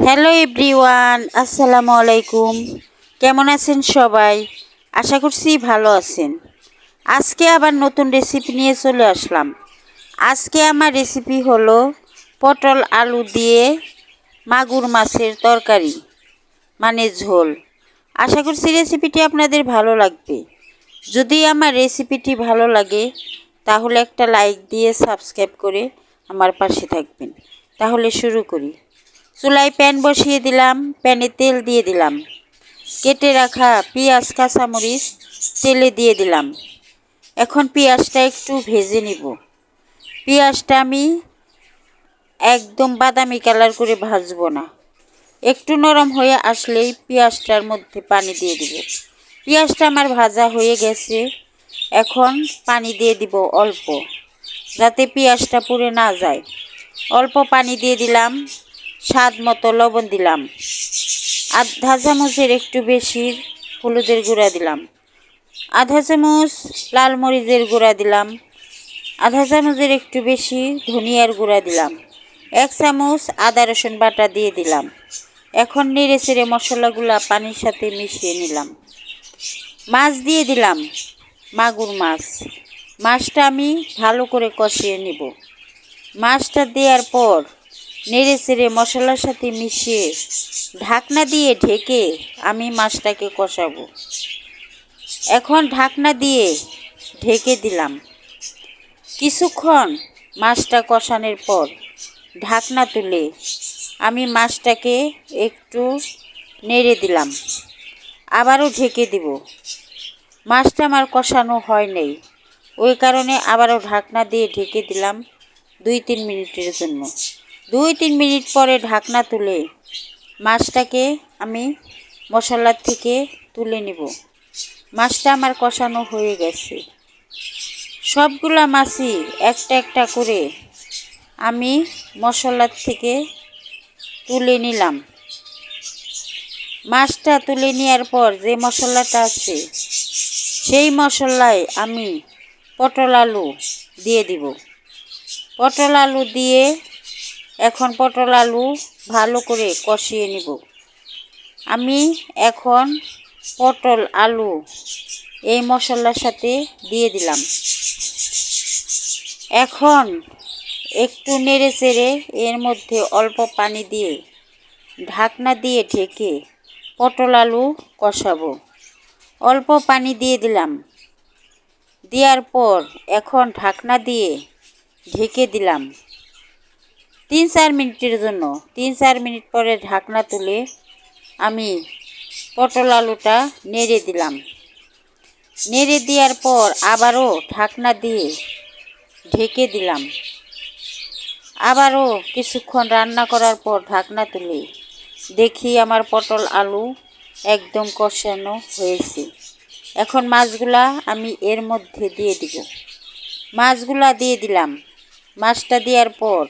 Hello everyone, আসসালামু আলাইকুম। কেমন আছেন সবাই? আশা করছি ভালো আছেন। আজকে আবার নতুন রেসিপি নিয়ে চলে আসলাম। আজকে আমার রেসিপি হলো পটল আলু দিয়ে মাগুর মাছের তরকারি, মানে ঝোল। আশা করছি রেসিপিটি আপনাদের ভালো লাগবে। যদি আমার রেসিপিটি ভালো লাগে তাহলে একটা লাইক দিয়ে সাবস্ক্রাইব করে আমার পাশে থাকবেন। তাহলে শুরু করি। চুলায় প্যান বসিয়ে দিলাম, প্যানে তেল দিয়ে দিলাম, কেটে রাখা পেঁয়াজ কাঁচামরিচ তেলে দিয়ে দিলাম। এখন পেঁয়াজটা একটু ভেজে নিব। পেঁয়াজটা আমি একদম বাদামি কালার করে ভাজবো না, একটু নরম হয়ে আসলেই পেঁয়াজটার মধ্যে পানি দিয়ে দিব। পেঁয়াজটা আমার ভাজা হয়ে গেছে, এখন পানি দিয়ে দিব অল্প, যাতে পেঁয়াজটা পুড়ে না যায়। অল্প পানি দিয়ে দিলাম, স্বাদ মতো লবণ দিলাম, আধা চামচের একটু বেশি হলুদের গুঁড়া দিলাম, আধা চামচ লাল মরিচের গুঁড়া দিলাম, আধা চামচের একটু বেশি ধনিয়ার গুঁড়া দিলাম, 1 চামচ আদা রসুন বাটা দিয়ে দিলাম। এখন নেড়ে চেড়ে মশলাগুলা পানির সাথে মিশিয়ে নিলাম। মাছ দিয়ে দিলাম, মাগুর মাছ। মাছটা আমি ভালো করে কষিয়ে নিব। মাছটা দেওয়ার পর নেড়ে চেড়ে মশলার সাথে মিশিয়ে ঢাকনা দিয়ে ঢেকে আমি মাছটাকে কষাবো। এখন ঢাকনা দিয়ে ঢেকে দিলাম। কিছুক্ষণ মাছটা কষানোর পর ঢাকনা তুলে আমি মাছটাকে একটু নেড়ে দিলাম, আবারও ঢেকে দিব। মাছটা আমার কষানো হয় নাই, ওই কারণে আবারও ঢাকনা দিয়ে ঢেকে দিলাম 2-3 মিনিটের জন্য। 2-3 মিনিট পরে ঢাকনা তুলে মাছটাকে আমি মশলার থেকে তুলে নিব। মাছটা আমার কষানো হয়ে গেছে। সবগুলা মাছই একটা একটা করে আমি মশলার থেকে তুলে নিলাম। মাছটা তুলে নেওয়ার পর যে মশলাটা আছে সেই মশলায় আমি পটল আলু দিয়ে দিব। পটল আলু দিয়ে এখন পটল আলু ভালো করে কষিয়ে নিব। আমি এখন পটল আলু এই মশলার সাথে দিয়ে দিলাম। এখন একটু নেড়ে চেড়ে এর মধ্যে অল্প পানি দিয়ে ঢাকনা দিয়ে ঢেকে পটল আলু কষাবো। অল্প পানি দিয়ে দিলাম। দেওয়ার পর এখন ঢাকনা দিয়ে ঢেকে দিলাম 3-4 মিনিটের জন্য। 3-4 মিনিট পরে ঢাকনা তুলে আমি পটল আলুটা নেড়ে দিলাম। নেড়ে দেওয়ার পর আবারও ঢাকনা দিয়ে ঢেকে দিলাম। আবারও কিছুক্ষণ রান্না করার পর ঢাকনা তুলে দেখি আমার পটল আলু একদম কষানো হয়েছে। এখন মাছগুলা আমি এর মধ্যে দিয়ে দিব। মাছগুলা দিয়ে দিলাম। মাছটা দেওয়ার পর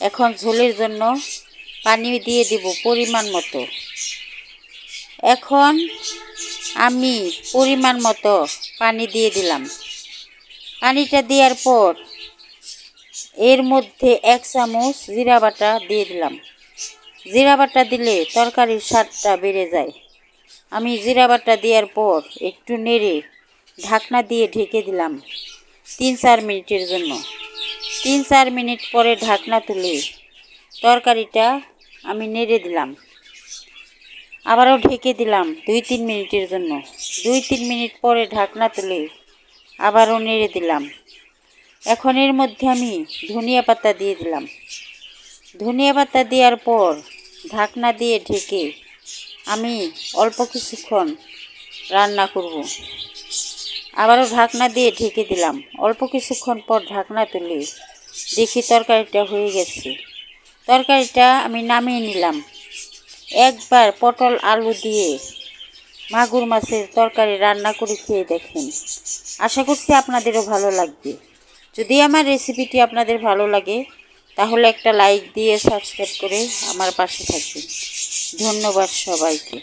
এখন ঝোলের জন্য পানি দিয়ে দিব পরিমাণ মতো। এখন আমি পরিমাণ মতো পানি দিয়ে দিলাম। পানিটা দেওয়ার পর এর মধ্যে 1 চামচ জিরা বাটা দিয়ে দিলাম। জিরা বাটা দিলে তরকারির স্বাদটা বেড়ে যায়। আমি জিরা বাটা দেওয়ার পর একটু নেড়ে ঢাকনা দিয়ে ঢেকে দিলাম 3-4 মিনিটের জন্য। 3-4 মিনিট পরে ঢাকনা তুলে তরকারিটা আমি নেড়ে দিলাম। আবারও ঢেকে দিলাম 2-3 মিনিটের জন্য। 2-3 মিনিট পরে ঢাকনা তুলে আবারও নেড়ে দিলাম। এখন এর মধ্যে আমি ধনিয়া পাতা দিয়ে দিলাম। ধনিয়া পাতা দেওয়ার পর ঢাকনা দিয়ে ঢেকে আমি অল্প কিছুক্ষণ রান্না করব। আবারও ঢাকনা দিয়ে ঢেকে দিলাম। অল্প কিছুক্ষণ পর ঢাকনা তুলে দেখি তরকারিটা হয়ে গেছে। তরকারিটা আমি নামিয়ে নিলাম। একবার পটল আলু দিয়ে মাগুর মাছের তরকারি রান্না করে খেয়ে দেখেন। আশা করছি আপনাদেরও ভালো লাগবে। যদি আমার রেসিপিটি আপনাদের ভালো লাগে তাহলে একটা লাইক দিয়ে সাবস্ক্রাইব করে আমার পাশে থাকবেন। ধন্যবাদ সবাইকে।